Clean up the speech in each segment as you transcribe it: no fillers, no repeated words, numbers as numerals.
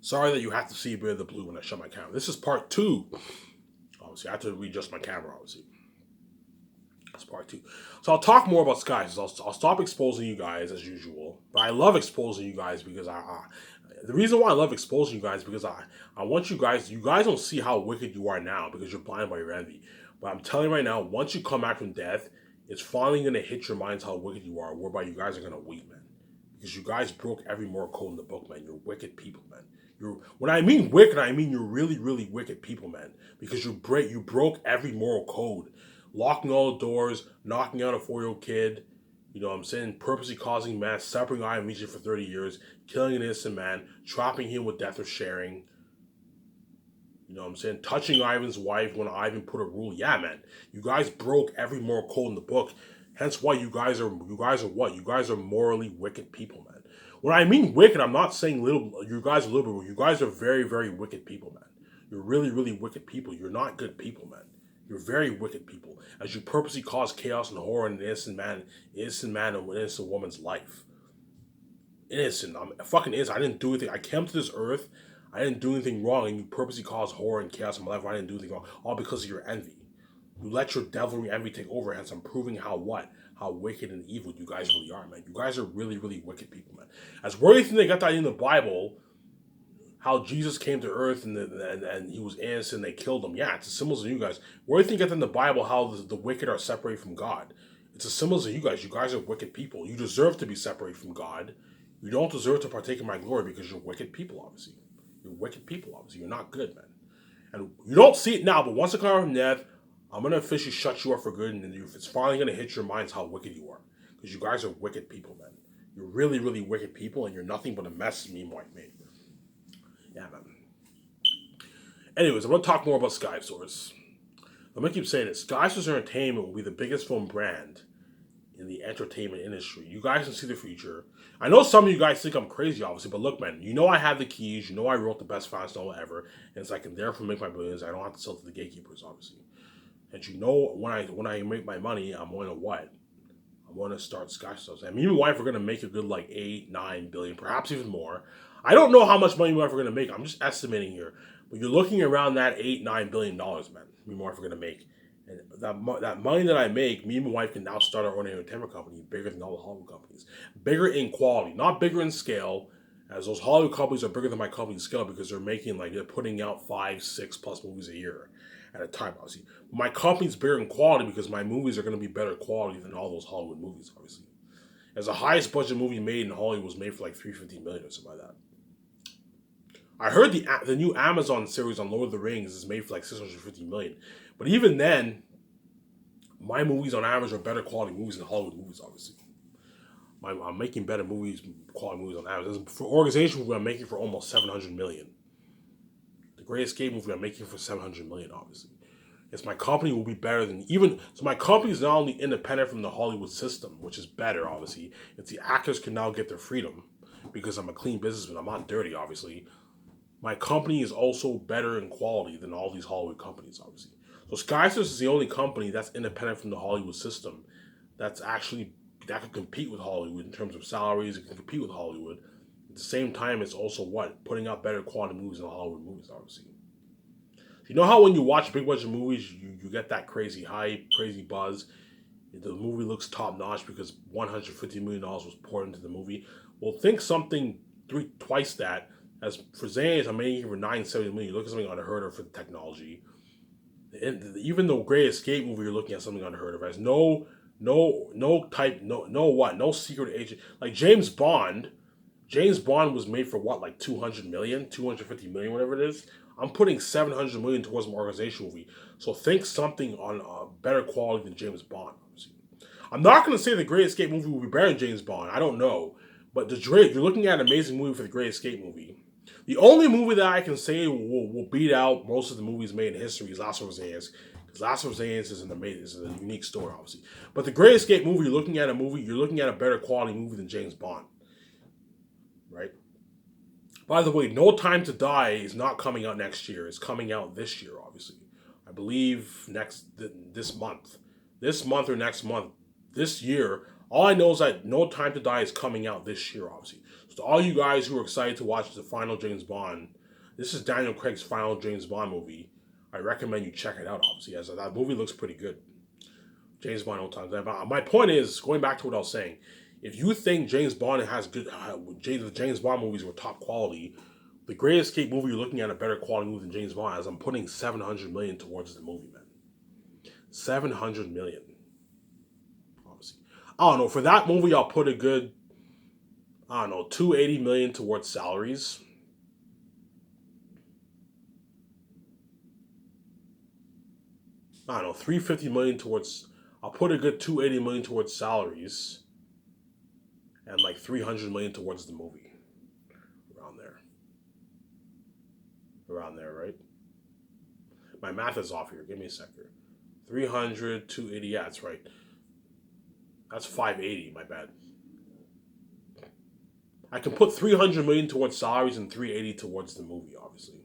Sorry that you have to see a bit of the blue when I shut my camera. This is part two. Obviously, I have to readjust my camera, obviously. That's part two. So I'll talk more about skies. I'll stop exposing you guys as usual. But I love exposing you guys because the reason why I love exposing you guys because I want you guys don't see how wicked you are now because you're blind by your envy. But I'm telling you right now, once you come back from death, it's finally gonna hit your minds how wicked you are, whereby you guys are gonna weep, man. Because you guys broke every moral code in the book, man. You're wicked people, man. You're when I mean wicked, I mean you're really, really wicked people, man. Because you broke every moral code, locking all the doors, knocking out a 4-year-old kid. You know what I'm saying? Purposely causing mass, separating Ivan Misha for 30 years, killing an innocent man, trapping him with death or sharing. You know what I'm saying? Touching Ivan's wife when Ivan put a rule. Yeah, man. You guys broke every moral code in the book. Hence why you guys are what? You guys are morally wicked people, man. When I mean wicked, I'm not saying you guys are little bit. You guys are very, very wicked people, man. You're really, really wicked people. You're not good people, man. You're very wicked people. As you purposely cause chaos and horror in an innocent man and an innocent woman's life. Innocent. I'm fucking innocent. I didn't do anything. I came to this earth. I didn't do anything wrong, and you purposely caused horror and chaos in my life. I didn't do anything wrong, all because of your envy. You let your devilry envy take over. Hence, I'm proving how wicked and evil you guys really are, man. You guys are really, really wicked people, man. As where do you think they got that in the Bible? How Jesus came to earth and he was innocent, they killed him. Yeah, it's a symbols of you guys. Where do you think it's in the Bible how the wicked are separated from God? It's a symbols of you guys. You guys are wicked people. You deserve to be separated from God. You don't deserve to partake in my glory because you're wicked people, obviously. You're wicked people, obviously. You're not good, man. And you don't see it now, but once I come out from death, I'm going to officially shut you up for good, and it's finally going to hit your minds how wicked you are. Because you guys are wicked people, man. You're really, really wicked people, and you're nothing but a mess, me and White made. Yeah, man. Anyways, I'm going to talk more about Sky Source. I'm going to keep saying it. Sky Source Entertainment will be the biggest film brand in the entertainment industry. You guys can see the future. I know some of you guys think I'm crazy, obviously, but look, man, you know I have the keys. You know I wrote the best finance novel ever, and it's I can therefore make my billions. I don't have to sell to the gatekeepers, obviously. And you know when I make my money, I'm going to what? I'm going to start Sky Stars. And me and my wife are going to make a good like 8-9 billion, perhaps even more. I don't know how much money my wife are going to make. I'm just estimating here, but you're looking around that $8-9 billion, man. Me and my wife are going to make. And that money that I make, me and my wife can now start our own entertainment company, bigger than all the Hollywood companies, bigger in quality, not bigger in scale. As those Hollywood companies are bigger than my company scale because they're putting out 5, 6 plus movies a year at a time, obviously. My company's bigger in quality because my movies are going to be better quality than all those Hollywood movies, obviously. As the highest budget movie made in Hollywood was made for like 350 million or something like that. I heard the new Amazon series on Lord of the Rings is made for like 650 million, but even then, my movies on average are better quality movies than Hollywood movies, obviously. I'm making better movies, quality movies on average. For Organization movie, I'm making for almost 700 million. The Great Escape movie, I'm making for 700 million, obviously. It's my company will be better than even so. My company is not only independent from the Hollywood system, which is better, obviously. It's the actors can now get their freedom because I'm a clean businessman. I'm not dirty, obviously. My company is also better in quality than all these Hollywood companies, obviously. So Skysers is the only company that's independent from the Hollywood system that's actually that can compete with Hollywood in terms of salaries. It can compete with Hollywood. At the same time, it's also what putting out better quality movies than Hollywood movies, obviously. You know how when you watch big budget movies, you get that crazy hype, crazy buzz. The movie looks top notch because $150 million was poured into the movie. Well, think something twice that. As for Zanes, I'm making for 970 million. Look at something unheard of for the technology. And even the Great Escape movie, you're looking at something unheard of. As no secret agent like James Bond. James Bond was made for what, like 200 million, 250 million, whatever it is. I'm putting 700 million towards my organization movie. So think something on better quality than James Bond. I'm not going to say the Great Escape movie will be better than James Bond. I don't know. But you're looking at an amazing movie for the Great Escape movie. The only movie that I can say will beat out most of the movies made in history is Last of Us Aliens. Because Last of Us Aliens is a unique story, obviously. But the Great Escape movie, you're looking at a better quality movie than James Bond. Right? By the way, No Time to Die is not coming out next year. It's coming out this year, obviously. I believe this month. This month or next month. This year. All I know is that No Time to Die is coming out this year, obviously. So So all you guys who are excited to watch the final James Bond, this is Daniel Craig's final James Bond movie. I recommend you check it out, obviously, as that movie looks pretty good. James Bond all times. My point is, going back to what I was saying, if you think James Bond has good, the James Bond movies were top quality, the Great Escape movie, you're looking at a better quality movie than James Bond, as I'm putting $700 million towards the movie, man. $700 million. Obviously. I don't know. For that movie, I'll put a good, I don't know, $280 million towards salaries. I don't know, $350 million towards, I'll put a good $280 million towards salaries. And like $300 million towards the movie. Around there, right? My math is off here. Give me a second. 300, 280. Yeah, that's right. That's 580. My bad. I can put 300 million towards salaries and 380 towards the movie, obviously.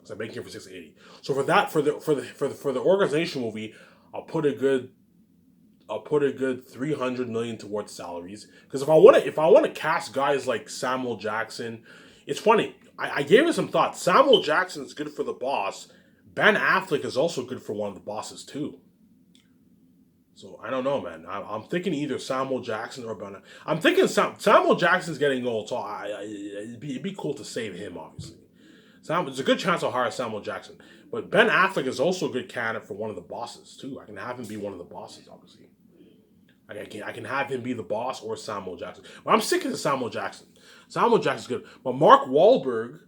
So I'm making it for 680. So for that, for the organization movie, I'll put a good 300 million towards salaries. Because if I want to cast guys like Samuel Jackson, it's funny. I gave it some thought. Samuel Jackson is good for the boss. Ben Affleck is also good for one of the bosses too. So I don't know, man. I'm thinking either Samuel Jackson or Ben. I'm thinking Samuel Jackson's getting old, so it'd be cool to save him, obviously. There's a good chance I'll hire Samuel Jackson. But Ben Affleck is also a good candidate for one of the bosses too. I can have him be one of the bosses, obviously. I can have him be the boss or Samuel Jackson. But I'm sick of Samuel Jackson. Samuel Jackson's good. But Mark Wahlberg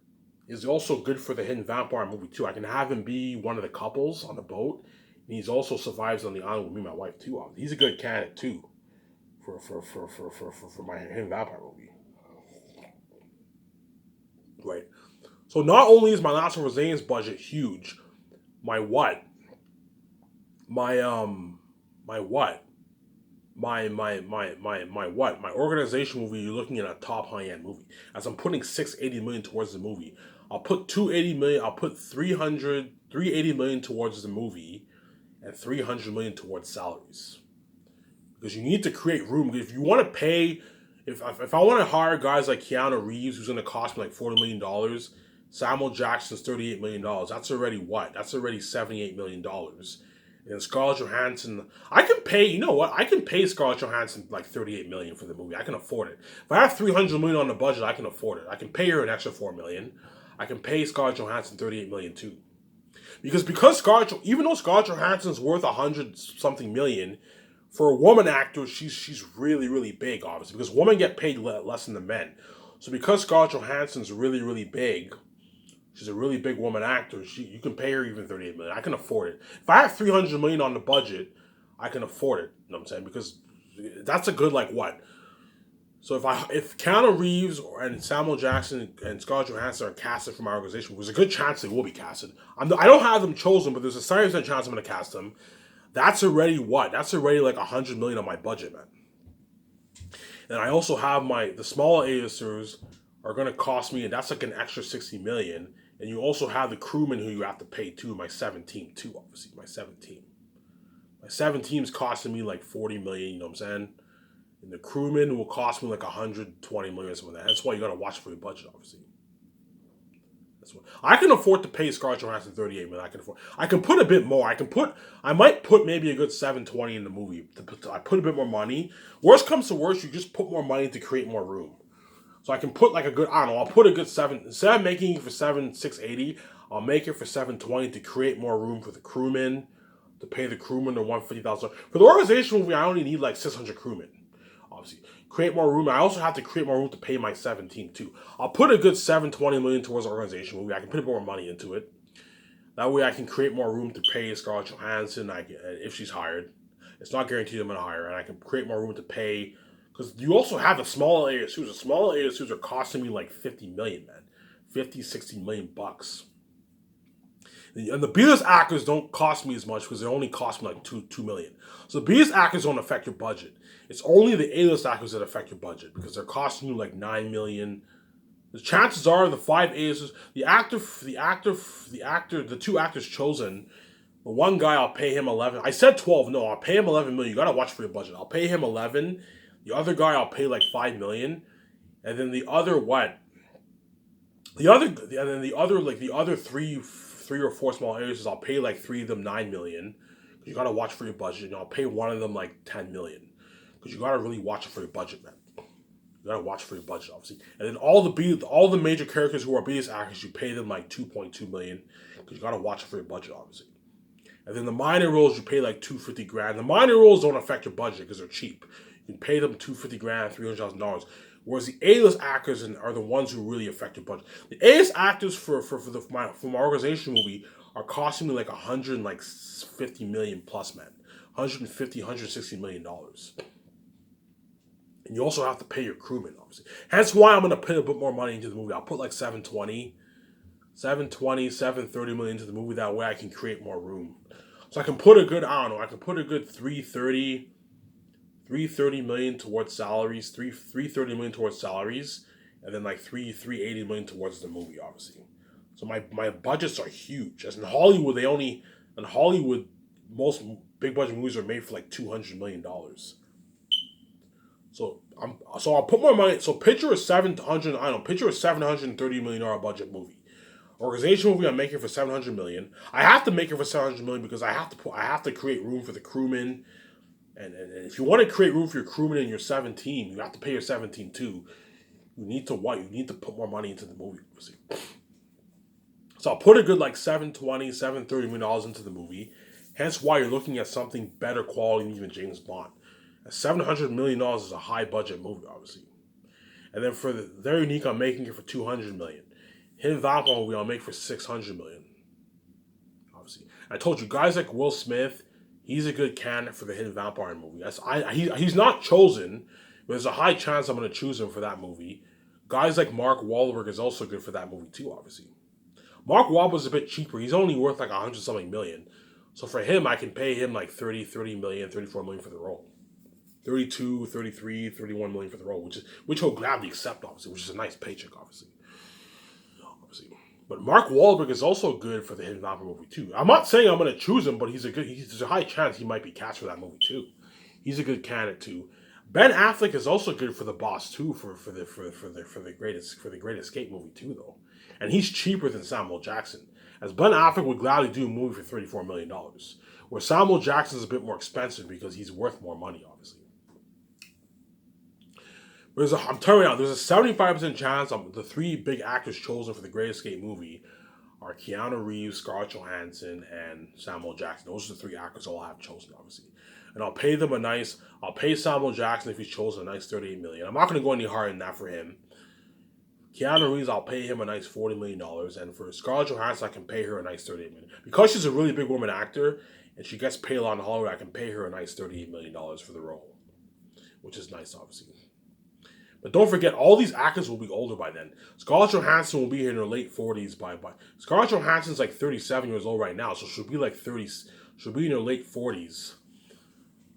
is also good for the Hidden Vampire movie too. I can have him be one of the couples on the boat. And he's also survives on the island with me and my wife too. He's a good candidate too for my Hidden Vampire movie. Right. So not only is my Last of Us Zane's budget huge, my organization movie, you're looking at a top high-end movie. As I'm putting $680 million towards the movie, I'll put $280 million, I'll put $380 million towards the movie and $300 million towards salaries. Because you need to create room. If you want to pay, if I want to hire guys like Keanu Reeves, who's going to cost me like $40 million, Samuel Jackson's $38 million, that's already what? That's already $78 million. And Scarlett Johansson, I can pay, you know what? I can pay Scarlett Johansson like $38 million for the movie. I can afford it. If I have $300 million on the budget, I can afford it. I can pay her an extra $4 million. I can pay Scarlett Johansson $38 million too. Because even though Scarlett Johansson's worth $100-something million, for a woman actor, she's really, really big, obviously. Because women get paid less than the men. So because Scarlett Johansson's really, really big, she's a really big woman actor. You can pay her even $38 million. I can afford it. If I have $300 million on the budget, I can afford it. You know what I'm saying? Because that's a good like what? So if Keanu Reeves and Samuel Jackson and Scarlett Johansson are casted for my organization, there's a good chance they will be casted. I don't have them chosen, but there's a 70% chance I'm going to cast them. That's already what? That's already like $100 million on my budget, man. And I also have the smaller A-listers are going to cost me, and that's like an extra $60 million. And you also have the crewmen who you have to pay too. My 7 team too, obviously. My 7 team. My 7 team's costing me like $40 million, you know what I'm saying? And the crewmen will cost me like $120 million or something like that. That's why you gotta watch for your budget, obviously. That's what I can afford to pay Scarlett Johansson $38 million. I can put a bit more. I might put maybe a good $720 in the movie. I put a bit more money. Worst comes to worst, you just put more money to create more room. So I can put like a good, I don't know, I'll put a good 7, instead of making it for 680, I'll make it for 720 to create more room for the crewmen, to pay the crewmen the $150,000. For the organization movie, I only need like 600 crewmen, obviously. Create more room. I also have to create more room to pay my 7 team too. I'll put a good $720 million towards the organization movie. I can put more money into it. That way I can create more room to pay Scarlett Johansson if she's hired. It's not guaranteed I'm going to hire her. And I can create more room to pay. Because you also have the smaller ASUs. The smaller ASUs are costing me like $50 million, man. 50, 60 million bucks. And the B-list actors don't cost me as much because they only cost me like $2 million. So the B-list actors don't affect your budget. It's only the A-list actors that affect your budget because they're costing you like $9 million. The chances are the 5 A-listers, the 2 actors chosen, the one guy I'll pay him 11. I said 12. No, I'll pay him 11 million. You gotta watch for your budget. I'll pay him 11. The other guy I'll pay like 5 million, and then the other what? The other three or four small areas I'll pay like three of them 9 million. You gotta watch for your budget, and I'll pay one of them like 10 million, because you gotta really watch it for your budget, man. You gotta watch for your budget, obviously. And then all the major characters who are biggest actors, you pay them like 2.2 million, because you gotta watch it for your budget, obviously. And then the minor roles, you pay like 250 grand. The minor roles don't affect your budget because they're cheap. You can pay them 250 grand, $300,000. Whereas the A-list actors are the ones who really affect your budget. The A-list actors for my organization movie are costing me like 150 million plus, man. 150, $160 million. And you also have to pay your crewmen, obviously. Hence why I'm going to put a bit more money into the movie. I'll put like 730 million into the movie. That way I can create more room. So I can put a good, I don't know, I can put a good 330 million towards salaries, 330 million towards salaries, and then like 380 million towards the movie, obviously. So my budgets are huge. As in Hollywood, most big budget movies are made for like $200 million. So I'll put more money. So picture a $730 million budget movie. Organization movie I'm making for 700 million. I have to make it for 700 million because I have to create room for the crewmen. And if you want to create room for your crewmen and your 17, you have to pay your 17 too. You need to put more money into the movie. So I'll put a good like 720, 730 million dollars into the movie. Hence why you're looking at something better quality than even James Bond. $700 million is a high budget movie, obviously. And then for the Very Unique, I'm making it for 200 million. Hidden Vampire movie I'll make for 600 million. Obviously, I told you guys like Will Smith, he's a good candidate for the Hidden Vampire movie. He's not chosen, but there's a high chance I'm going to choose him for that movie. Guys like Mark Wahlberg is also good for that movie too. Obviously, Mark Wahlberg's a bit cheaper. He's only worth like 100 something million. So for him, I can pay him like 30 million, 34 million for the role. 32, 33, 31 million for the role, which he'll gladly accept, obviously, which is a nice paycheck, obviously. But Mark Wahlberg is also good for the Hidden Vampire movie too. I'm not saying I'm going to choose him, but there's a high chance he might be cast for that movie too. He's a good candidate too. Ben Affleck is also good for The Boss too, for the Great Escape movie too, though. And he's cheaper than Samuel Jackson, as Ben Affleck would gladly do a movie for $34 million, where Samuel Jackson is a bit more expensive because he's worth more money, obviously. I'm telling you now, there's a 75% chance the three big actors chosen for the Great Escape movie are Keanu Reeves, Scarlett Johansson, and Samuel Jackson. Those are the three actors I'll have chosen, obviously. And I'll pay Samuel Jackson if he's chosen a nice $38 million. I'm not going to go any higher than that for him. Keanu Reeves, I'll pay him a nice $40 million. And for Scarlett Johansson, I can pay her a nice $38 million. Because she's a really big woman actor, and she gets paid a lot in Hollywood, I can pay her a nice $38 million for the role. Which is nice, obviously. But don't forget, all these actors will be older by then. Scarlett Johansson will be in her late 40s by Scarlett Johansson's like 37 years old right now, so she'll be like 30. She'll be in her late 40s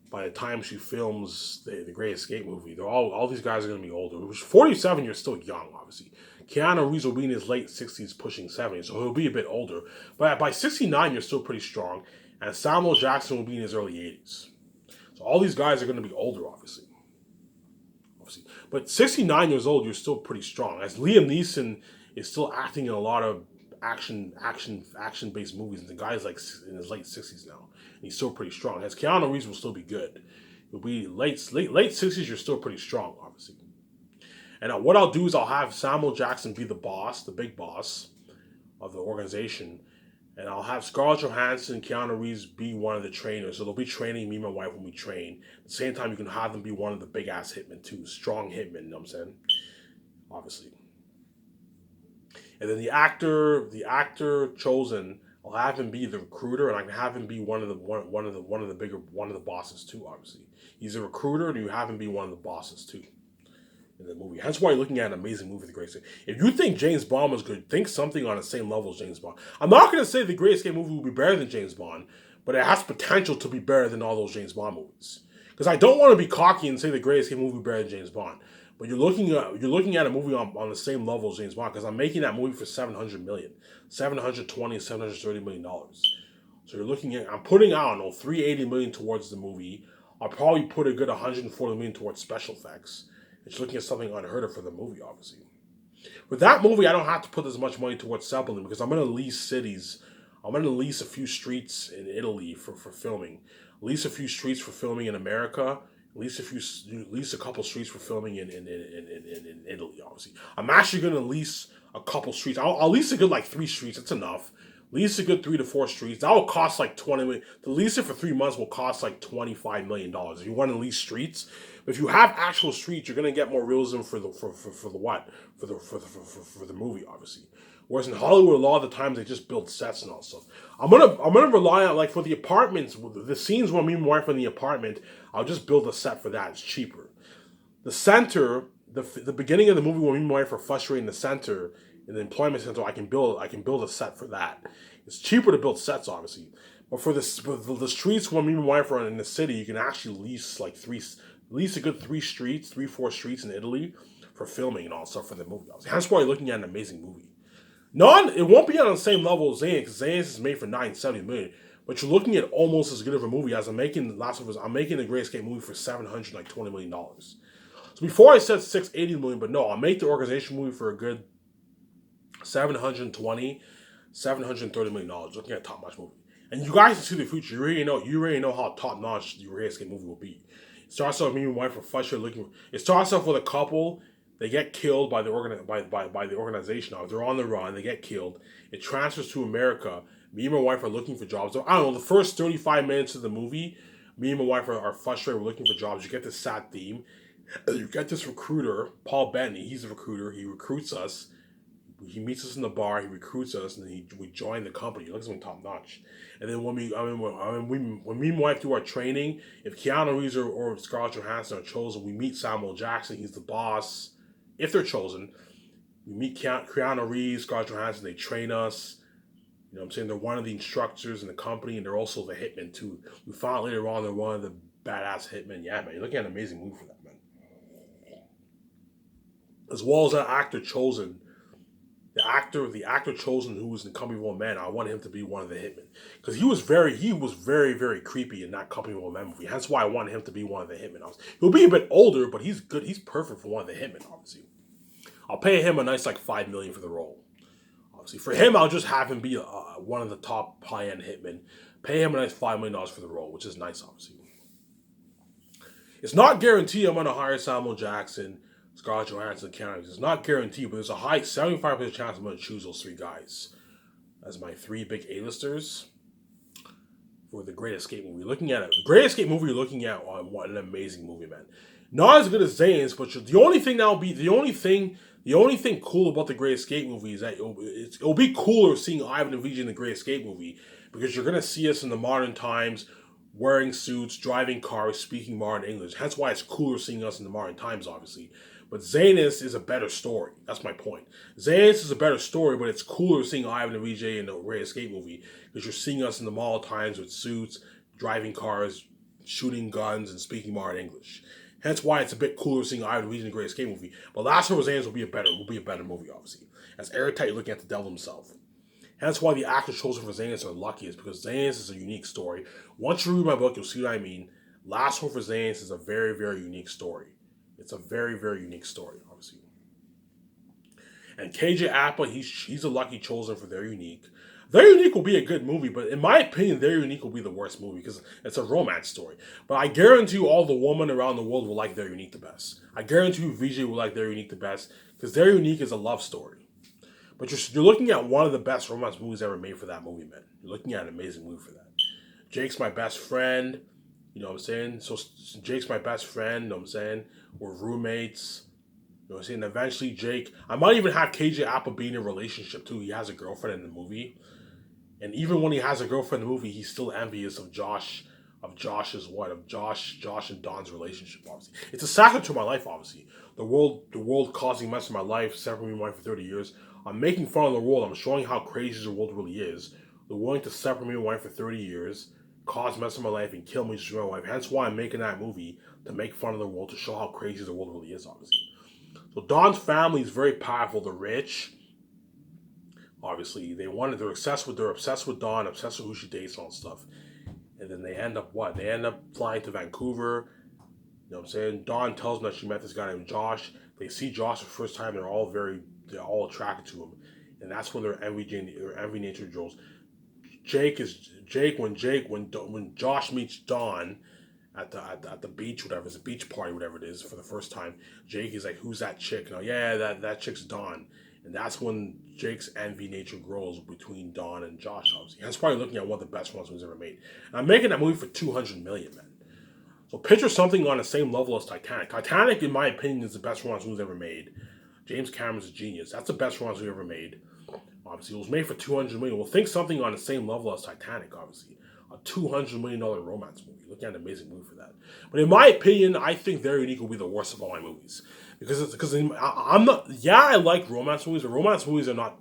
by the time she films the Great Escape movie. All these guys are going to be older. 47, you're still young, obviously. Keanu Reeves will be in his late 60s, pushing 70, so he'll be a bit older. But by 69, you're still pretty strong. And Samuel Jackson will be in his early 80s. So all these guys are going to be older, obviously. But 69 years old, you're still pretty strong. As Liam Neeson is still acting in a lot of action-based movies, and the guy's like in his late 60s now, and he's still pretty strong. As Keanu Reeves will still be good. You'll be late 60s, you're still pretty strong, obviously. And what I'll do is I'll have Samuel Jackson be the boss, the big boss of the organization, and I'll have Scarlett Johansson and Keanu Reeves be one of the trainers. So they'll be training me and my wife when we train. At the same time, you can have them be one of the big-ass hitmen, too. Strong hitmen, you know what I'm saying? Obviously. And then the actor chosen, I'll have him be the recruiter, and I can have him be one of the bosses, too, obviously. He's a recruiter, and you have him be one of the bosses, too. In the movie. Hence why you're looking at an amazing movie, The Great Escape. If you think James Bond was good, think something on the same level as James Bond. I'm not going to say The Great Escape movie will be better than James Bond, but it has potential to be better than all those James Bond movies. Because I don't want to be cocky and say The Great Escape movie better than James Bond. But you're looking at a movie on the same level as James Bond, because I'm making that movie for $700 million. $730 million. So you're looking at, I'm putting out, $380 million towards the movie. I'll probably put a good 140 million towards special effects. It's looking at something unheard of for the movie, obviously. With that movie, I don't have to put as much money towards supplement because I'm going to lease cities. I'm going to lease a few streets in Italy for filming. Lease a few streets for filming in America. Lease a couple streets for filming in Italy, obviously. I'm actually going to lease a couple streets. I'll lease a good like 3 streets. It's enough. Lease a good 3 to 4 streets. That will cost like 20 million. To lease it for 3 months will cost like $25 million. If you want to lease streets, but if you have actual streets, you're gonna get more realism for the what for the movie, obviously. Whereas in Hollywood, a lot of the times they just build sets and all stuff. I'm gonna rely on like for the apartments, the scenes where me and my wife are in the apartment. I'll just build a set for that. It's cheaper. The center, the beginning of the movie when me and my wife are frustrated in the center, in the employment center, I can build a set for that. It's cheaper to build sets, obviously. But for the streets when me and my wife are in the city, you can actually lease a good 4 streets in Italy for filming and all stuff for the movie. That's why you're looking at an amazing movie. It won't be on the same level as Zayn because Zayn is made for $970 million. But you're looking at almost as good of a movie as I'm making the Great Escape movie for $720 million. So before I said $680 million, but no, I'll make the organization movie for a good $730 million. Looking at a top notch movie. And you guys can see the future. You already know how top notch the Great Escape movie will be. It starts off with me and my wife are frustrated looking. It starts off with a couple. They get killed by the organization. Now they're on the run. They get killed. It transfers to America. Me and my wife are looking for jobs. I don't know. The first 35 minutes of the movie, me and my wife are frustrated. We're looking for jobs. You get this sad theme. You get this recruiter, Paul Bettany. He's a recruiter. He recruits us. He meets us in the bar. He recruits us, and then we join the company. He looks like top notch. And then when me and my wife do our training, if Keanu Reeves or Scarlett Johansson are chosen, we meet Samuel Jackson. He's the boss. If they're chosen, we meet Keanu Reeves, Scarlett Johansson. They train us. You know what I'm saying? They're one of the instructors in the company, and they're also the hitmen too. We found out later on they're one of the badass hitmen. Yeah, man, you're looking at an amazing movie for that, man. As well as that actor chosen. The actor chosen who was in Company of One Man, I want him to be one of the hitmen. Because he was very, very creepy in that Company of One Man movie. That's why I wanted him to be one of the hitmen. He'll be a bit older, but he's good. He's perfect for one of the hitmen, obviously. I'll pay him a nice like $5 million for the role. Obviously, for him, I'll just have him be one of the top high-end hitmen. Pay him a nice $5 million for the role, which is nice, obviously. It's not guaranteed I'm going to hire Samuel Jackson, Scarlett Johansson, Keanu Reeves. It's not guaranteed, but there's a high 75% chance I'm going to choose those 3 guys as my 3 big A-listers for the Great Escape movie. Looking at it, the Great Escape movie you're looking at, what an amazing movie, man. Not as good as Zayn's, but the only thing cool about the Great Escape movie is that it'll be cooler seeing Ivan and Vijay in the Great Escape movie because you're going to see us in the modern times wearing suits, driving cars, speaking modern English. That's why it's cooler seeing us in the modern times, obviously. But Zaynus is a better story. That's my point. Zaynus is a better story, but it's cooler seeing Ivan and Vijay in the Great Escape movie because you're seeing us in the modern times with suits, driving cars, shooting guns, and speaking modern English. Hence why it's a bit cooler seeing Ivan and Vijay in the Great Escape movie. But Last of Zaynus will be a better movie, obviously. As airtight, you're looking at the devil himself. Hence why the actors chosen for Zaynus are lucky, is because Zaynus is a unique story. Once you read my book, you'll see what I mean. Last Hope for Zaynus is a very, very unique story. It's a very, very unique story, obviously. And KJ Apa, he's a lucky chosen for They're Unique. They're Unique will be a good movie, but in my opinion, They're Unique will be the worst movie because it's a romance story. But I guarantee you all the women around the world will like They're Unique the best. I guarantee you Vijay will like They're Unique the best because They're Unique is a love story. But you're looking at one of the best romance movies ever made for that movie, man. You're looking at an amazing movie for that. Jake's my best friend. You know what I'm saying? So Jake's my best friend. You know what I'm saying? We're roommates. You know what I'm saying? Eventually, Jake... I might even have KJ Apa be in a relationship, too. He has a girlfriend in the movie. And even when he has a girlfriend in the movie, he's still envious of Josh and Dawn's relationship, obviously. It's a satire to my life, obviously. The world causing mess in my life, separating me from my wife for 30 years. I'm making fun of the world. I'm showing how crazy the world really is. They're willing to separate me from my wife for 30 years, cause mess in my life, and kill me to destroy my wife. Hence why I'm making that movie, to make fun of the world, to show how crazy the world really is, obviously. So Dawn's family is very powerful. They're rich. Obviously, they're obsessed with Dawn, obsessed with who she dates, all stuff. And then they end up what? They end up flying to Vancouver. You know what I'm saying? Dawn tells them that she met this guy named Josh. They see Josh for the first time. They're all attracted to him, and that's when their envy nature grows. When Josh meets Dawn at the beach, whatever, it's a beach party, whatever it is, for the first time. Jake is like, "Who's that chick?" No, yeah, that chick's Dawn, and that's when Jake's envy nature grows between Dawn and Josh. Obviously, that's probably looking at one of the best ones ever made. And I'm making that movie for $200 million, man. So picture something on the same level as Titanic. Titanic, in my opinion, is the best romance movie ever made. James Cameron's a genius. That's the best romance movie ever made. Obviously, it was made for $200 million. Well, think something on the same level as Titanic. Obviously, a $200 million romance movie. Looking at an amazing movie for that. But in my opinion, I think Very Unique will be the worst of all my movies because I'm not. Yeah, I like romance movies, but romance movies are not.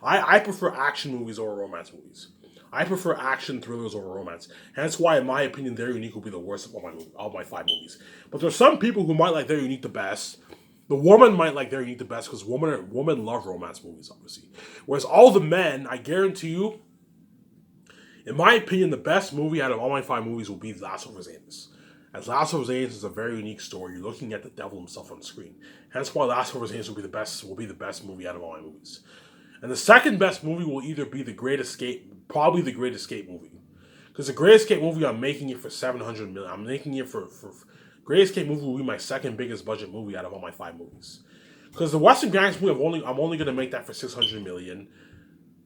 I prefer action movies over romance movies. I prefer action thrillers over romance. Hence why, in my opinion, Very Unique will be the worst of all my 5 movies. But there's some people who might like Very Unique the best. The woman might like Very Unique the best because women love romance movies, obviously. Whereas all the men, I guarantee you, in my opinion, the best movie out of all my 5 movies will be Last of Us Amos. As Last of Us Amos is a very unique story. You're looking at the devil himself on the screen. Hence why Last of Us Amos will be the best movie out of all my movies. And the second best movie will either be The Great Escape, probably The Great Escape movie. Because The Great Escape movie, I'm making it for $700 million. I'm making it for Great Escape movie will be my second biggest budget movie out of all my 5 movies. Because the Western Gangster movie, I'm only gonna make that for $600 million.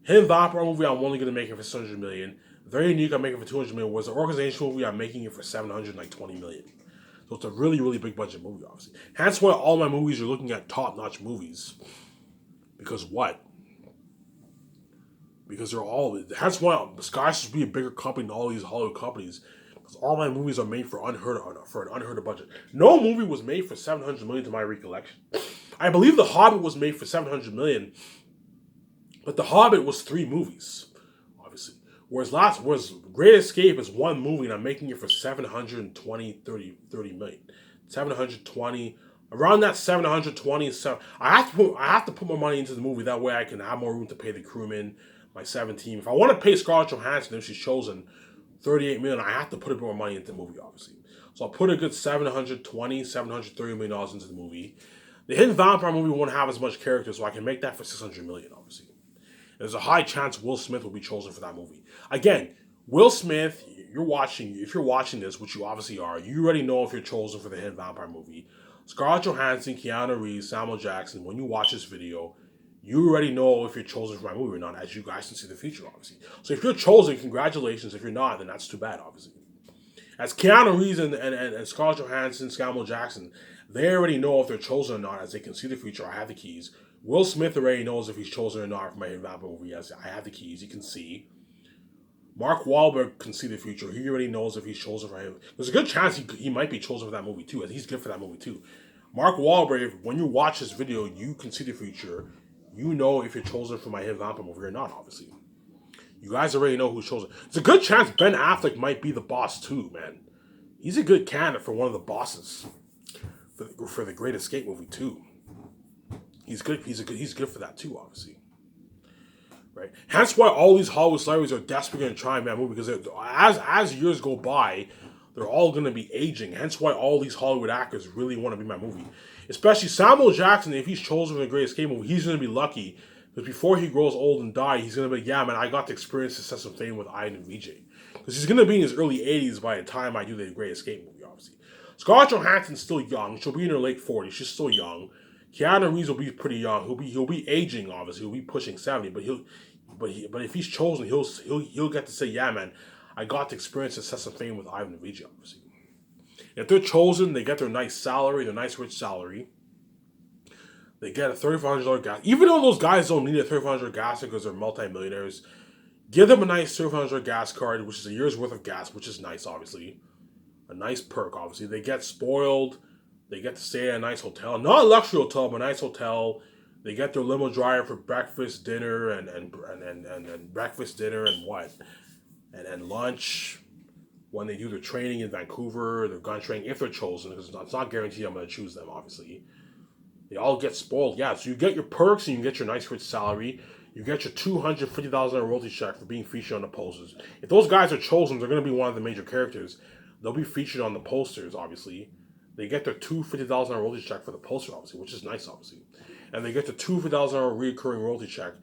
Hidden Vampire movie, I'm only gonna make it for $600 million. Very Unique, I'm making it for $200 million. Whereas the Organization movie, I'm making it for $720 million. So it's a really, really big budget movie, obviously. Hence why all my movies are looking at top-notch movies. Because what? Because they're all. That's why Sky should be a bigger company than all these Hollywood companies. Because all my movies are made for an unheard of budget. No movie was made for $700 million to my recollection. I believe The Hobbit was made for $700 million, but The Hobbit was 3 movies, obviously. Whereas Great Escape is 1 movie, and I'm making it for 30 million. 720. Around that 720, I have to put more money into the movie. That way I can have more room to pay the crewmen, my 17. If I want to pay Scarlett Johansson if she's chosen $38 million, I have to put a bit more money into the movie, obviously. So I'll put a good $730 million into the movie. The Hidden Vampire movie won't have as much character, so I can make that for $600 million, obviously. There's a high chance Will Smith will be chosen for that movie. Again, Will Smith, if you're watching this, which you obviously are, you already know if you're chosen for the Hidden Vampire movie. Scarlett Johansson, Keanu Reeves, Samuel Jackson, when you watch this video, you already know if you're chosen for my movie or not, as you guys can see the future, obviously. So if you're chosen, congratulations. If you're not, then that's too bad, obviously. As Keanu Reeves and Scarlett Johansson, Samuel Jackson, they already know if they're chosen or not, as they can see the future. I have the keys. Will Smith already knows if he's chosen or not for my Vampire movie. Yes, I have the keys. He can see. Mark Wahlberg can see the future. He already knows if he's chosen for him. There's a good chance he might be chosen for that movie too, and he's good for that movie too. Mark Wahlberg, when you watch this video, you can see the future. You know if you're chosen for my Hidden Vampire movie or not, obviously. You guys already know who's chosen. It's a good chance Ben Affleck might be the boss too, man. He's a good candidate for one of the bosses for the Great Escape movie too. He's good. He's good for that too, obviously. Right. Hence why all these Hollywood celebrities are desperately going to try and make that movie, because as years go by, they're all going to be aging. Hence why all these Hollywood actors really want to be in my movie. Especially Samuel Jackson, if he's chosen for the Great Escape movie, he's going to be lucky. Because before he grows old and die, he's going to be, yeah, man, I got to experience success and fame with Ian and VJ. Because he's going to be in his early 80s by the time I do the Great Escape movie, obviously. Scarlett Johansson's still young. She'll be in her late 40s. She's still young. Keanu Reeves will be pretty young. He'll be aging, obviously. He'll be pushing 70, but if he's chosen, he'll get to say, yeah, man, I got to experience success and fame with Ivan and VJ, obviously. If they're chosen, they get their nice salary, their nice rich salary. They get a $3,500 gas. Even though those guys don't need a $3,500 gas because they're multimillionaires, give them a nice $3,500 gas card, which is a year's worth of gas, which is nice, obviously. A nice perk, obviously. They get spoiled. They get to stay at a nice hotel. Not a luxury hotel, but a nice hotel. They get their limo driver for breakfast, dinner, and breakfast, dinner, and what? And lunch. When they do their training in Vancouver, their gun training, if they're chosen, because it's not guaranteed I'm going to choose them, obviously. They all get spoiled. Yeah, so you get your perks and you get your nice rich salary. You get your $250,000 royalty check for being featured on the posters. If those guys are chosen, they're going to be one of the major characters. They'll be featured on the posters, obviously. They get their $250,000 royalty check for the poster, obviously, which is nice, obviously. And they get the $250,000 recurring royalty check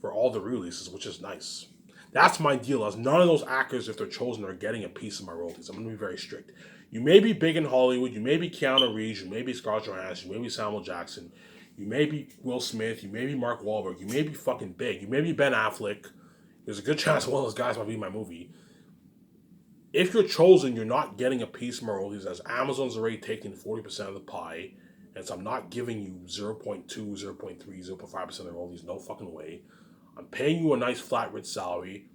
for all the releases, which is nice. That's my deal. As none of those actors, if they're chosen, are getting a piece of my royalties. I'm going to be very strict. You may be big in Hollywood. You may be Keanu Reeves. You may be Scarlett Johansson. You may be Samuel Jackson. You may be Will Smith. You may be Mark Wahlberg. You may be fucking big. You may be Ben Affleck. There's a good chance one of those guys might be in my movie. If you're chosen, you're not getting a piece of my royalties, as Amazon's already taking 40% of the pie. And so I'm not giving you 0.2, 0.3, 0.5% of the royalties. No fucking way. I'm paying you a nice flat rate salary,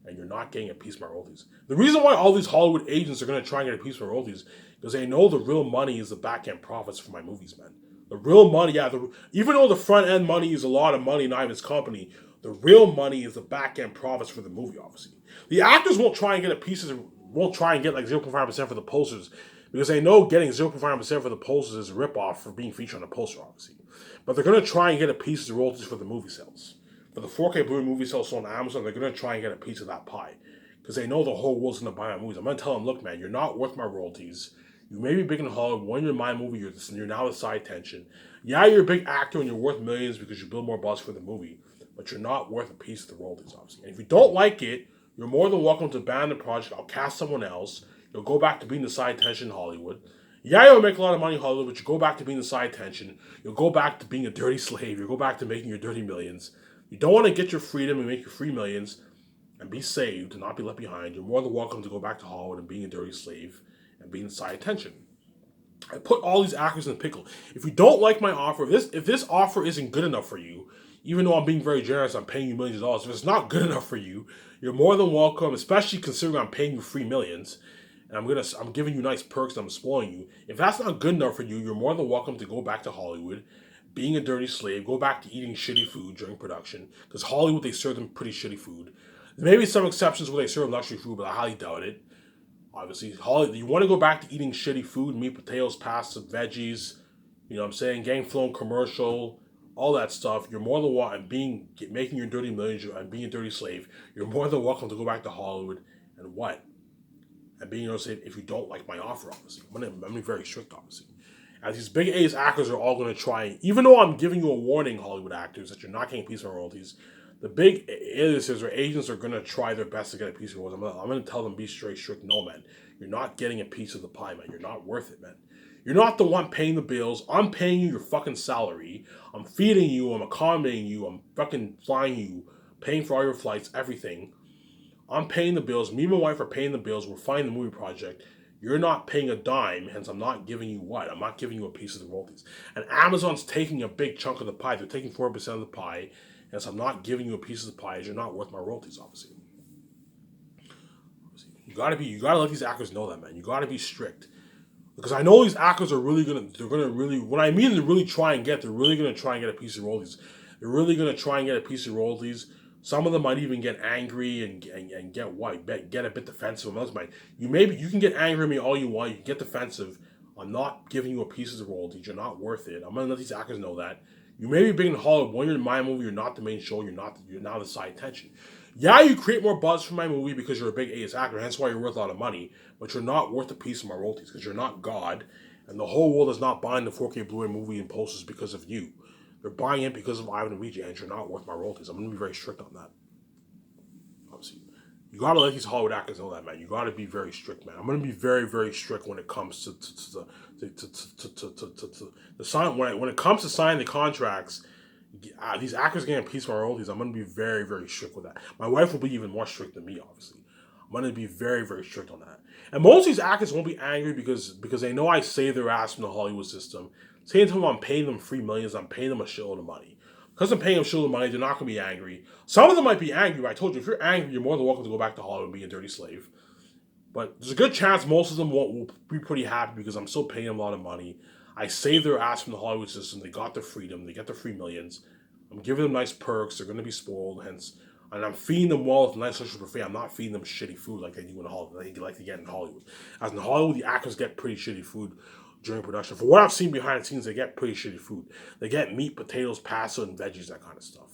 and you're not getting a piece of my royalties. The reason why all these Hollywood agents are going to try and get a piece of my royalties because they know the real money is the back end profits for my movies, man. The real money, yeah, even though the front end money is a lot of money, not even his company, the real money is the back end profits for the movie, obviously. The actors won't try and get won't try and get like 0.5% for the posters because they know getting 0.5% for the posters is a ripoff for being featured on the poster, obviously. But they're going to try and get a piece of the royalties for the movie sales. For the 4K Blu-ray movie sales sold on Amazon, they're going to try and get a piece of that pie because they know the whole world's going to buy my movies. I'm going to tell them, look, man, you're not worth my royalties. You may be big in Hollywood. When you're in my movie, you're now the side tension. Yeah, you're a big actor and you're worth millions because you build more buzz for the movie, but you're not worth a piece of the royalties, obviously. And if you don't like it, you're more than welcome to ban the project. I'll cast someone else. You'll go back to being the side tension in Hollywood. Yeah, you'll make a lot of money in Hollywood, but you go back to being the side tension. You'll go back to being a dirty slave. You'll go back to making your dirty millions. You don't want to get your freedom and make your free millions and be saved and not be left behind. You're more than welcome to go back to Hollywood and being a dirty slave and being the side tension. I put all these actors in a pickle. If you don't like my offer, if this offer isn't good enough for you, even though I'm being very generous, I'm paying you millions of dollars. If it's not good enough for you, you're more than welcome, especially considering I'm paying you free millions. And I'm giving you nice perks and I'm spoiling you. If that's not good enough for you, you're more than welcome to go back to Hollywood, being a dirty slave, go back to eating shitty food during production. Because Hollywood, they serve them pretty shitty food. There may be some exceptions where they serve luxury food, but I highly doubt it. Obviously, Hollywood, you want to go back to eating shitty food, meat, potatoes, pasta, veggies, you know what I'm saying, gang flown commercial, all that stuff. You're more than welcome, making your dirty millions and being a dirty slave. You're more than welcome to go back to Hollywood and what? And being able to say, if you don't like my offer, obviously. I'm going to be very strict, obviously. As these big A's actors are all going to try, even though I'm giving you a warning, Hollywood actors, that you're not getting a piece of royalties, the big editors or agents are going to try their best to get a piece of royalties. I'm going to tell them, be straight, strict. No, man. You're not getting a piece of the pie, man. You're not worth it, man. You're not the one paying the bills. I'm paying you your fucking salary. I'm feeding you. I'm accommodating you. I'm fucking flying you, paying for all your flights, everything. I'm paying the bills. Me and my wife are paying the bills. We're funding the movie project. You're not paying a dime, hence I'm not giving you what? I'm not giving you a piece of the royalties. And Amazon's taking a big chunk of the pie. They're taking 4% of the pie, hence I'm not giving you a piece of the pie as you're not worth my royalties, obviously. You gotta let these actors know that, man. You gotta be strict. Because I know these actors are really when I mean they're really try and get, they're really gonna try and get a piece of royalties. They're really gonna try and get a piece of royalties. Some of them might even get angry and get what? Get a bit defensive. You can get angry at me all you want. You can get defensive. I'm not giving you a piece of the royalties. You're not worth it. I'm gonna let these actors know that. You may be big in Hollywood. When you're in my movie, you're not the main show. You're now the side attention. Yeah, you create more buzz for my movie because you're a big A-list actor. Hence why you're worth a lot of money. But you're not worth a piece of my royalties because you're not God. And the whole world is not buying the 4K Blu-ray movie and posters because of you. They're buying it because of Ivan and Ouija, and you're not worth my royalties. I'm going to be very strict on that. Obviously, you got to let these Hollywood actors know that, man. You got to be very strict, man. I'm going to be very, very strict when it comes to the sign. When it comes to signing the contracts, these actors getting a piece of my royalties. I'm going to be very, very strict with that. My wife will be even more strict than me, obviously. I'm going to be very, very strict on that. And most of these actors won't be angry because they know I save their ass from the Hollywood system. Same time I'm paying them free millions, I'm paying them a shitload of money. Because I'm paying them a shitload of money, they're not going to be angry. Some of them might be angry, but I told you, if you're angry, you're more than welcome to go back to Hollywood and be a dirty slave. But there's a good chance most of them will be pretty happy because I'm still paying them a lot of money. I saved their ass from the Hollywood system. They got their freedom. They get their free millions. I'm giving them nice perks. They're going to be spoiled, hence. And I'm feeding them well with nice social buffet. I'm not feeding them shitty food like they do in Hollywood, like they get in Hollywood. As in Hollywood, the actors get pretty shitty food during production. For what I've seen behind the scenes, they get pretty shitty food. They get meat, potatoes, pasta, and veggies, that kind of stuff.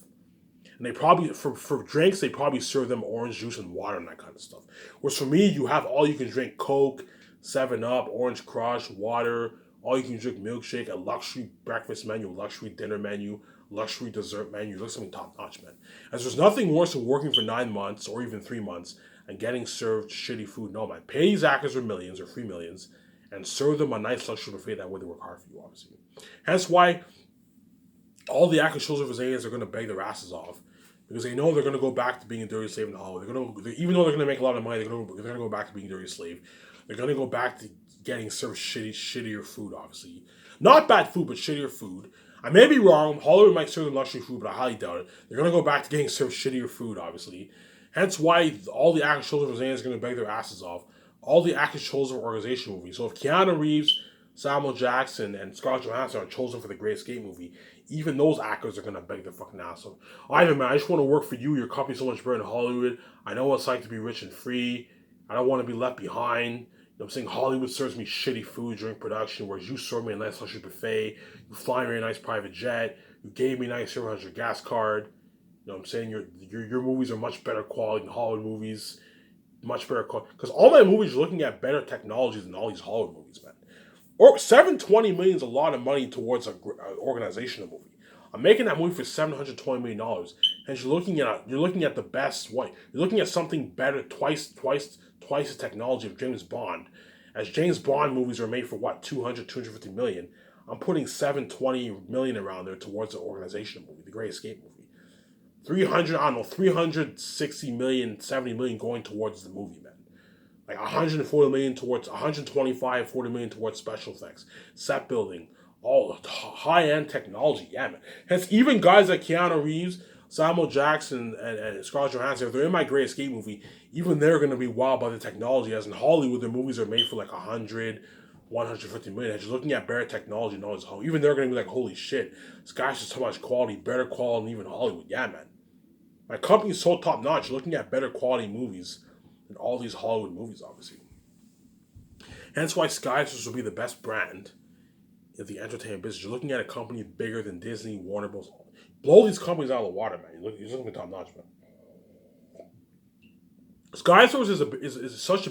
And they probably, for drinks, they probably serve them orange juice and water and that kind of stuff. Whereas for me, you have all you can drink Coke, 7 Up, Orange Crush, water, all you can drink milkshake, a luxury breakfast menu, luxury dinner menu, luxury dessert menu. Look something top notch, man. As there's nothing worse than working for 9 months or even 3 months and getting served shitty food. No, man. Pay these actors for millions or 3 millions and serve them a nice luxury buffet. That way they work hard for you, obviously. Hence why all the actors, shows of Azanians are going to beg their asses off because they know they're going to go back to being a dirty slave in Hollywood. Even though they're going to make a lot of money, they're going to go back to being a dirty slave. They're going to go back to getting served shittier food, obviously. Not bad food, but shittier food. I may be wrong. Hollywood might serve them luxury food, but I highly doubt it. They're going to go back to getting served shittier food, obviously. Hence why all the actors, shows of Azanians are going to beg their asses off. All the actors chosen for organization movies. So if Keanu Reeves, Samuel Jackson, and Scarlett Johansson are chosen for the Great Escape movie, even those actors are gonna beg their fucking ass off. Ivan, man, I just want to work for you. Your company's so much better in Hollywood. I know what it's like to be rich and free. I don't want to be left behind. You know what I'm saying? Hollywood serves me shitty food during production, whereas you serve me a nice luxury buffet. You fly me a nice private jet. You gave me a nice 700 gas card. You know what I'm saying? Your movies are much better quality than Hollywood movies. Much better quality. Because all my movies are looking at better technologies than all these Hollywood movies, man. Or $720 million is a lot of money towards an organizational movie. I'm making that movie for $720 million, and you're looking at the best way. You're looking at something better, twice the technology of James Bond. As James Bond movies are made for what, 250 million. I'm putting $720 million around there towards the organizational movie, the Great Escape movie. 360 million, 70 million going towards the movie, man. Like 140 million towards 125, 40 million towards special effects, set building, all high-end technology. Yeah, man. Hence, even guys like Keanu Reeves, Samuel Jackson, and Scarlett Johansson, if they're in my Great Escape movie, even they're going to be wowed by the technology. As in Hollywood, their movies are made for like 100, 150 million. And just looking at better technology and all this, even they're going to be like, holy shit, this guy's just so much quality, better quality than even Hollywood. Yeah, man. My company's so top-notch, looking at better quality movies than all these Hollywood movies, obviously. Hence why Skydivers will be the best brand in the entertainment business. You're looking at a company bigger than Disney, Warner Bros. Blow these companies out of the water, man. You're looking at top-notch, man. Skydivers is such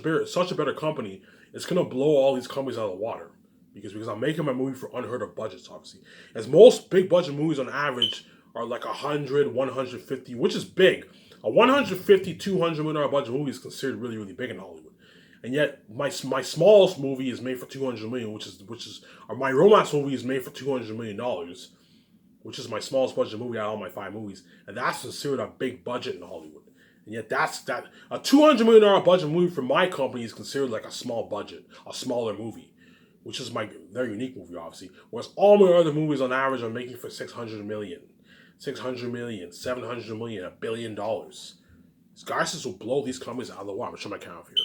a better company. It's gonna blow all these companies out of the water because I'm making my movie for unheard of budgets, obviously. As most big budget movies on average are like 100, 150, which is big. A 150, $200 million budget movie is considered really, really big in Hollywood. And yet, my smallest movie is made for $200 million, or my romance movie is made for $200 million, which is my smallest budget movie out of all my 5 movies, and that's considered a big budget in Hollywood. And yet, a $200 million budget movie for my company is considered like a small budget, a smaller movie, which is my very unique movie, obviously. Whereas all my other movies on average are making for $600 million, $700 million, $1 billion. Skysys will blow these companies out of the water. I'm going to show my account here.